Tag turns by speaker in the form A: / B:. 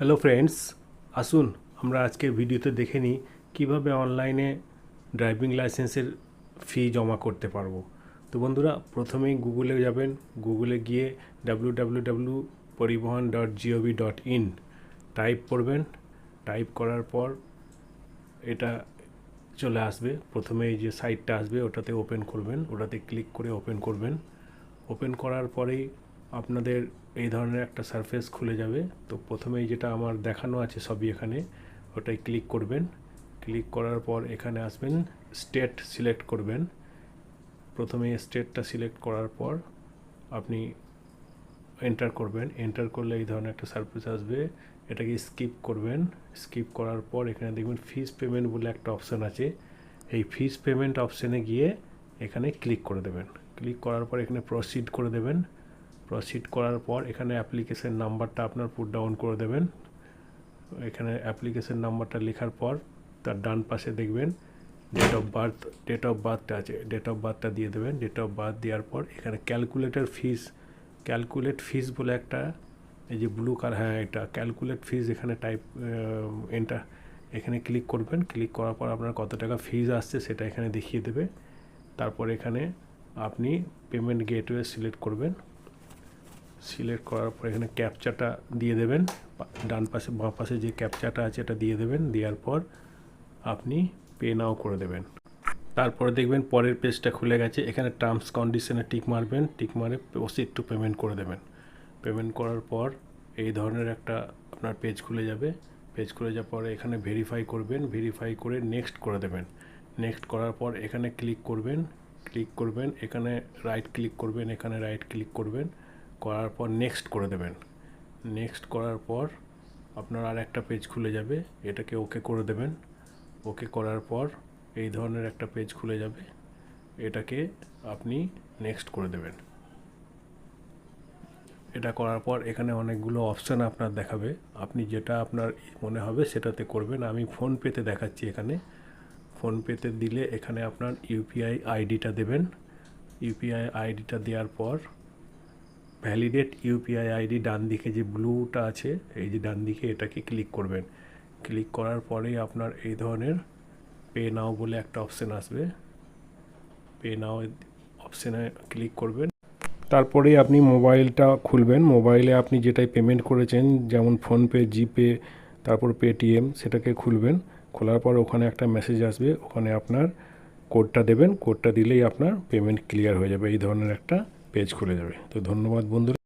A: Hello friends, আসুন আমরা আজকের ভিডিওতে দেখে নিই কীভাবে অনলাইনে ড্রাইভিং লাইসেন্সের ফি জমা করতে পারবো। তো বন্ধুরা, প্রথমেই গুগলে যাবেন। গুগলে গিয়ে www.paribahan.gov.in টাইপ করবেন। টাইপ করার পর এটা চলে আসবে। প্রথমে এই যে সাইটটা আসবে ওটাতে ওপেন করবেন, ওটাতে ক্লিক করে ওপেন করবেন। ওপেন করার পরেই আপনাদের এই ধরনের একটা সারফেস খুলে যাবে। তো প্রথমেই যেটা আমার দেখানো আছে সবই এখানে, ওটাই ক্লিক করবেন। ক্লিক করার পর এখানে আসবেন, স্টেট সিলেক্ট করবেন। প্রথমে স্টেটটা সিলেক্ট করার পর আপনি এন্টার করবেন। এন্টার করলে এই ধরনের একটা সারফেস আসবে, এটাকে স্কিপ করবেন। স্কিপ করার পর এখানে দেখবেন ফিস পেমেন্ট বলে একটা অপশান আছে। এই ফিস পেমেন্ট অপশানে গিয়ে এখানে ক্লিক করে দেবেন। ক্লিক করার পর এখানে প্রসিড করে দেবেন। প্রসিড করার পর এখানে অ্যাপ্লিকেশন নাম্বারটা আপনার পুট ডাউন করে দেবেন। এখানে অ্যাপ্লিকেশন নাম্বারটা লেখার পর তার ডান পাশে দেখবেন ডেট অফ বার্থটা আছে, ডেট অফ বার্থটা দিয়ে দেবেন। ডেট অফ বার্থ দেওয়ার পর এখানে ক্যালকুলেট ফিস বলে একটা, এই যে ব্লু কালার, হ্যাঁ এটা ক্যালকুলেট ফিস, এখানে এখানে ক্লিক করবেন। ক্লিক করার পর আপনার কত টাকা ফিস আসছে সেটা এখানে দেখিয়ে দেবে। তারপর এখানে আপনি পেমেন্ট গেটওয়ে সিলেক্ট করবেন। সিলেক্ট করার পর এখানে ক্যাপচাটা দিয়ে দেবেন। ডান পাশে বাঁ পাশে যে ক্যাপচাটা আছে এটা দিয়ে দেবেন। দেওয়ার পর আপনি পে নাও করে দেবেন। তারপরে দেখবেন পরের পেজটা খুলে গেছে। এখানে টার্মস কন্ডিশনে টিক মারবেন। টিক মারে প্রসিড টু পেমেন্ট করে দেবেন। পেমেন্ট করার পর এই ধরনের একটা আপনার পেজ খুলে যাবে। পেজ খুলে যাওয়ার পরে এখানে ভেরিফাই করবেন। ভেরিফাই করে নেক্সট করে দেবেন। নেক্সট করার পর এখানে ক্লিক করবেন। এখানে রাইট ক্লিক করবেন। এখানে রাইট ক্লিক করবেন, করার পর নেক্সট করে দেবেন। নেক্সট করার পর আপনার আর একটা পেজ খুলে যাবে, এটাকে ওকে করে দেবেন। ওকে করার পর এই ধরনের একটা পেজ খুলে যাবে, এটাকে আপনি নেক্সট করে দেবেন। এটা করার পর এখানে অনেকগুলো অপশান আপনার দেখাবে, আপনি যেটা আপনার মনে হবে সেটাতে করবেন। আমি ফোনপেতে দেখাচ্ছি। এখানে ফোনপেতে দিলে এখানে আপনার ইউপিআই আইডিটা দেবেন। ইউপিআই আইডিটা দেওয়ার পর ভ্যালিডেট ইউপিআই আইডি ডান দিকে যে ব্লুটা আছে, এই যে ডান দিকে, এটাকে ক্লিক করবেন। ক্লিক করার পরেই আপনার এই ধরনের পে নাও বলে একটা অপশান আসবে। পে নাও অপশানে ক্লিক করবেন। তারপরেই আপনি মোবাইলটা খুলবেন। মোবাইলে আপনি যেটাই পেমেন্ট করেছেন, যেমন ফোনপে, জিপে, তারপর পেটিএম, সেটাকে খুলবেন। খোলার পর ওখানে একটা মেসেজ আসবে, ওখানে আপনার কোডটা দেবেন। কোডটা দিলেই আপনার পেমেন্ট ক্লিয়ার হয়ে যাবে। এই ধরনের একটা পেজ খুলে যাবে। তো ধন্যবাদ বন্ধুরা।